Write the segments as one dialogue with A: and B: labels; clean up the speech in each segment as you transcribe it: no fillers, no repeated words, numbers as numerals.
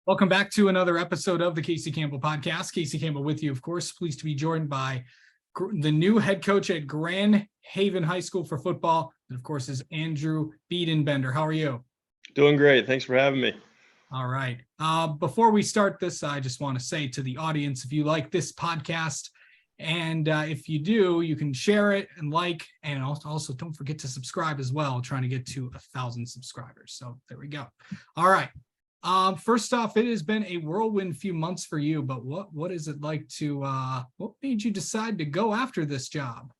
A: Welcome back to another episode of the Casey Campbell Podcast. Casey Campbell with you, of course. Pleased to be joined by the new head coach at Grand Haven High School for football, and of course is Andrew Biedenbender. How are you?
B: Doing great. Thanks for having me.
A: All right. Before we start this, I just want to say to the audience, if you like this podcast, and if you do, you can share it and like, and also don't forget to subscribe as well. Trying to get to 1,000 subscribers. So there we go. All right. First off, it has been a whirlwind few months for you, but what is it like to, what made you decide to go after this job?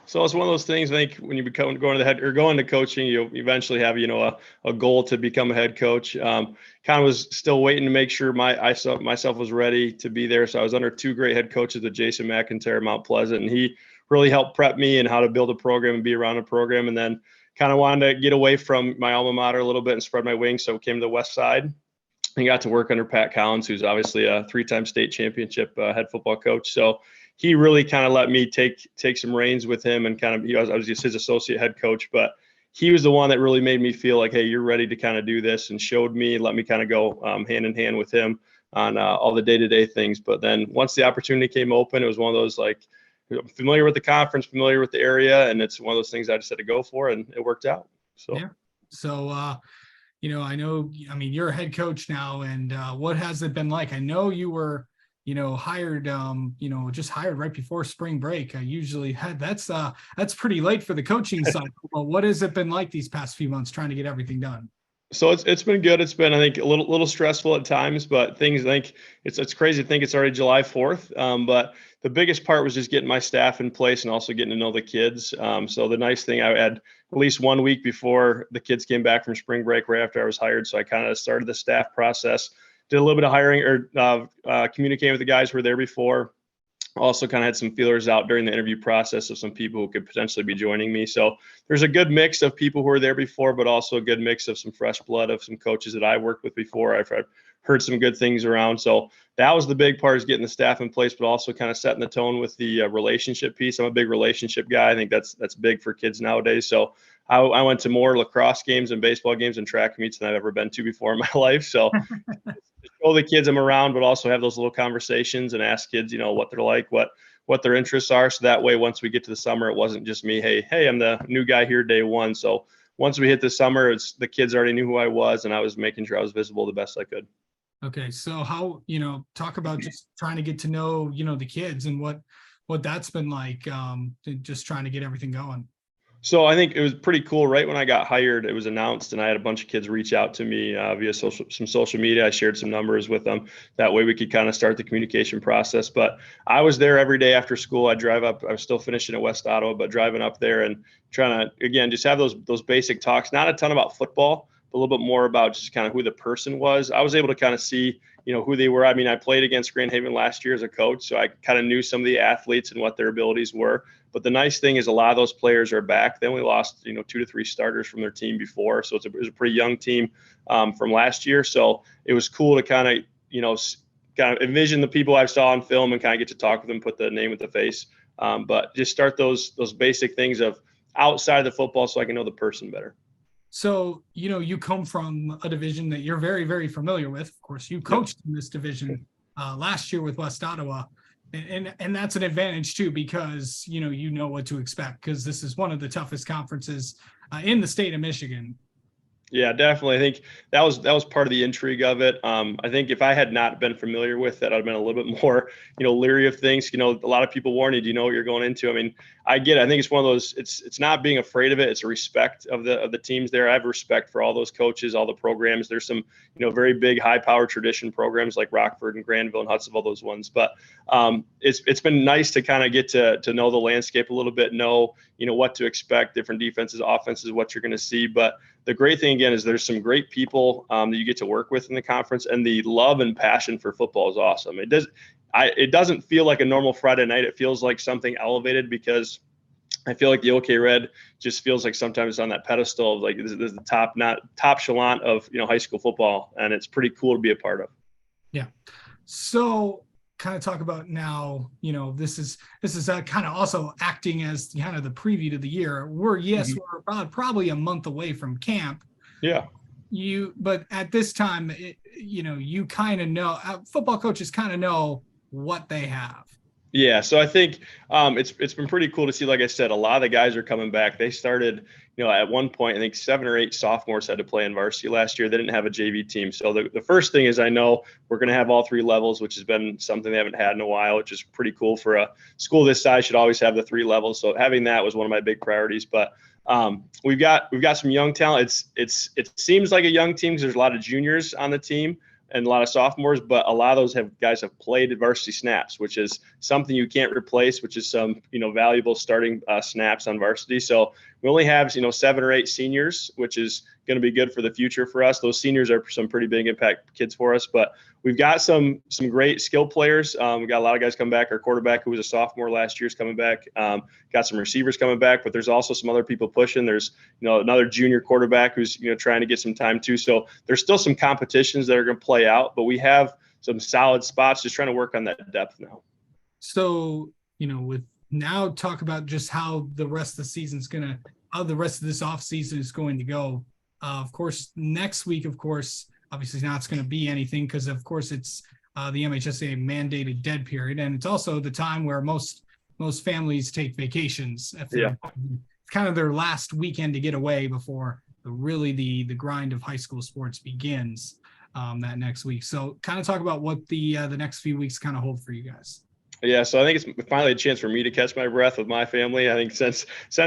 B: So it's one of those things. I think when you going to the head or going to coaching, you eventually have, a goal to become a head coach. Kind of was still waiting to make sure myself was ready to be there. So I was under two great head coaches with Jason McIntyre, Mount Pleasant, and he really helped prep me and how to build a program and be around a program. And then kind of wanted to get away from my alma mater a little bit and spread my wings. So I came to the West Side and got to work under Pat Collins, who's obviously a three-time state championship head football coach. So he really kind of let me take some reins with him and kind of, I was just his associate head coach, but he was the one that really made me feel like, hey, you're ready to kind of do this, and showed me and let me kind of go hand in hand with him on all the day-to-day things. But then once the opportunity came open, it was one of those, like, I'm familiar with the conference, familiar with the area, and it's one of those things I just had to go for, and it worked out. So,
A: yeah. So, I know, you're a head coach now, and what has it been like? I know you were, hired, just hired right before spring break. I usually that's pretty late for the coaching cycle. But what has it been like these past few months trying to get everything done?
B: So it's been good. It's been, I think, a little stressful at times, but things, I think it's crazy to think it's already July 4th. But the biggest part was just getting my staff in place and also getting to know the kids. So the nice thing, I had at least 1 week before the kids came back from spring break, right after I was hired. So I kind of started the staff process, did a little bit of hiring or communicating with the guys who were there before. Also kind of had some feelers out during the interview process of some people who could potentially be joining me. So there's a good mix of people who were there before, but also a good mix of some fresh blood of some coaches that I worked with before. I've heard some good things around. So that was the big part, is getting the staff in place, but also kind of setting the tone with the relationship piece. I'm a big relationship guy. I think that's big for kids nowadays. So I went to more lacrosse games and baseball games and track meets than I've ever been to before in my life. So show the kids I'm around, but also have those little conversations and ask kids, what they're like, what their interests are. So that way, once we get to the summer, it wasn't just me, hey, I'm the new guy here day one. So once we hit the summer, the kids already knew who I was, and I was making sure I was visible the best I could.
A: Okay. So how, talk about just trying to get to know, the kids and what that's been like, just trying to get everything going.
B: So I think it was pretty cool. Right when I got hired, it was announced, and I had a bunch of kids reach out to me via some social media. I shared some numbers with them. That way we could kind of start the communication process. But I was there every day after school. I'd drive up. I was still finishing at West Ottawa, but driving up there and trying to, again, just have those basic talks. Not a ton about football, but a little bit more about just kind of who the person was. I was able to kind of see, who they were. I mean, I played against Grand Haven last year as a coach, so I kind of knew some of the athletes and what their abilities were. But the nice thing is a lot of those players are back. They only lost, 2 to 3 starters from their team before. So it was a pretty young team from last year. So it was cool to kind of envision the people I saw on film and kind of get to talk with them, put the name with the face. But just start those basic things of outside of the football so I can know the person better.
A: So, you come from a division that you're very, very familiar with. Of course, you coached in this division last year with West Ottawa. And that's an advantage too, because, you know what to expect, because this is one of the toughest conferences in the state of Michigan.
B: Yeah, definitely. I think that was part of the intrigue of it. I think if I had not been familiar with it, I'd have been a little bit more, leery of things. A lot of people warn you, do you know what you're going into? I mean, I get it. I think it's one of those, it's not being afraid of it. It's a respect of the teams there. I have respect for all those coaches, all the programs. There's some, very big high power tradition programs like Rockford and Granville and Hudsonville, those ones. But it's been nice to kind of get to know the landscape a little bit, know, what to expect, different defenses, offenses, what you're going to see. But the great thing, again, is there's some great people that you get to work with in the conference, and the love and passion for football is awesome. It doesn't feel like a normal Friday night. It feels like something elevated, because I feel like the OK Red just feels like sometimes it's on that pedestal of, like, this is the top echelon of, high school football, and it's pretty cool to be a part of.
A: Yeah. So kind of talk about now, this is kind of also acting as kind of the preview to the year. We're about probably a month away from camp.
B: Yeah.
A: but at this time, you kind of know, football coaches kind of know what they have.
B: Yeah, so I think it's been pretty cool to see. Like I said, a lot of the guys are coming back. They started, at one point, I think 7 or 8 sophomores had to play in varsity last year. They didn't have a JV team. So the first thing is I know we're going to have all 3 levels, which has been something they haven't had in a while, which is pretty cool for a school this size. Should always have the 3 levels. So having that was one of my big priorities. But we've got some young talent. It seems like a young team because there's a lot of juniors on the team and a lot of sophomores, but a lot of those guys have played varsity snaps, which is something you can't replace, which is some, valuable starting snaps on varsity. So we only have, 7 or 8 seniors, which is going to be good for the future for us. Those seniors are some pretty big impact kids for us, but we've got some great skill players. We got a lot of guys coming back. Our quarterback, who was a sophomore last year, is coming back. Got some receivers coming back, but there's also some other people pushing. There's, another junior quarterback who's, trying to get some time too. So there's still some competitions that are going to play out, but we have some solid spots, just trying to work on that depth now.
A: So, with now talk about just how the rest of the season's how the rest of this off season is going to go. Of course, next week, obviously not going to be anything because, of course, it's the MHSA mandated dead period, and it's also the time where most families take vacations. It's kind of their last weekend to get away before the grind of high school sports begins that next week. So, kind of talk about what the next few weeks kind of hold for you guys.
B: Yeah, so I think it's finally a chance for me to catch my breath with my family. I think since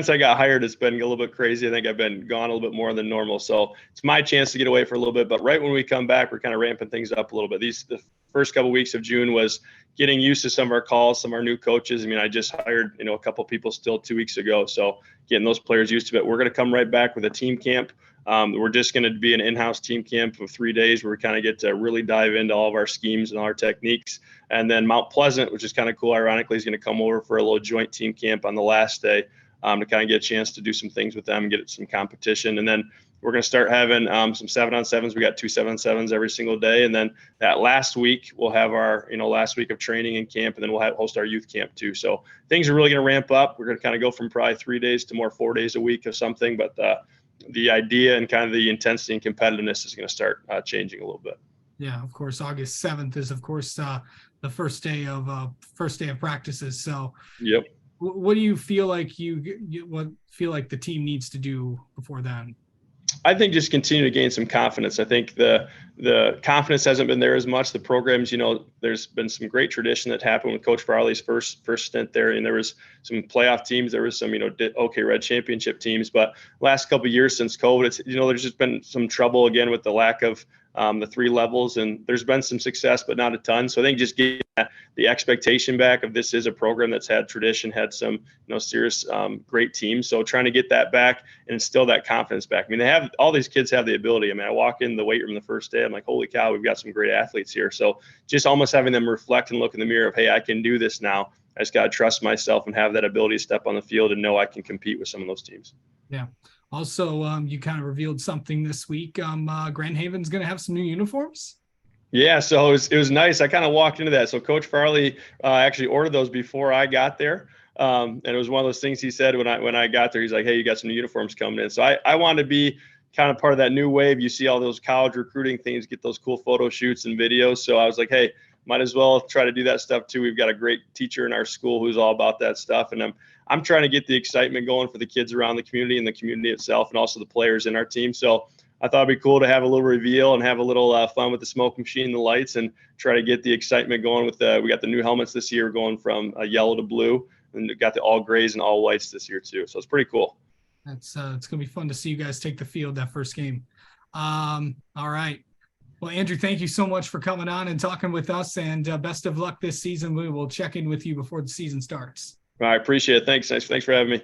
B: I got hired, it's been a little bit crazy. I think I've been gone a little bit more than normal. So it's my chance to get away for a little bit. But right when we come back, we're kind of ramping things up a little bit. The first couple of weeks of June was getting used to some of our calls, some of our new coaches. I mean, I just hired, a couple of people still 2 weeks ago. So getting those players used to it. We're going to come right back with a team camp. We're just going to be an in-house team camp of 3 days where we kind of get to really dive into all of our schemes and all our techniques. And then Mount Pleasant, which is kind of cool, ironically, is going to come over for a little joint team camp on the last day to kind of get a chance to do some things with them, get some competition. And then we're going to start having some 7-on-7s. We got 2 7-on-7s every single day. And then that last week, we'll have our, last week of training and camp, and then we'll host our youth camp too. So things are really going to ramp up. We're going to kind of go from probably 3 days to more 4 days a week of something. But the idea and kind of the intensity and competitiveness is going to start changing a little bit.
A: Yeah, of course. August 7th is, of course, the first day of practices. So,
B: yep.
A: What do you feel like the team needs to do before then?
B: I think just continue to gain some confidence. I think the confidence hasn't been there as much. The programs, there's been some great tradition that happened with Coach Farley's first stint there, and there was some playoff teams. There was some, OK Red championship teams. But last couple of years since COVID, it's there's just been some trouble again with the lack of the 3 levels, and there's been some success, but not a ton. So I think just getting the expectation back of this is a program that's had tradition, had some serious great teams. So trying to get that back and instill that confidence back. I mean, all these kids have the ability. I mean, I walk in the weight room the first day, I'm like, holy cow, we've got some great athletes here. So just almost having them reflect and look in the mirror of, hey, I can do this now. I just got to trust myself and have that ability to step on the field and know I can compete with some of those teams.
A: Yeah. Also, you kind of revealed something this week. Grand Haven's going to have some new uniforms.
B: Yeah, so it was nice. I kind of walked into that. So Coach Farley actually ordered those before I got there. And it was one of those things he said when I got there. He's like, hey, you got some new uniforms coming in. So I wanted to be kind of part of that new wave. You see all those college recruiting things, get those cool photo shoots and videos. So I was like, hey, might as well try to do that stuff too. We've got a great teacher in our school who's all about that stuff. And I'm trying to get the excitement going for the kids around the community and the community itself, and also the players in our team. So I thought it'd be cool to have a little reveal and have a little fun with the smoke machine and the lights, and try to get the excitement going with we got the new helmets this year going from yellow to blue, and we got the all grays and all whites this year too. So it's pretty cool.
A: It's going to be fun to see you guys take the field that first game. All right. Well, Andrew, thank you so much for coming on and talking with us, and best of luck this season. We will check in with you before the season starts.
B: I appreciate it. Thanks for having me.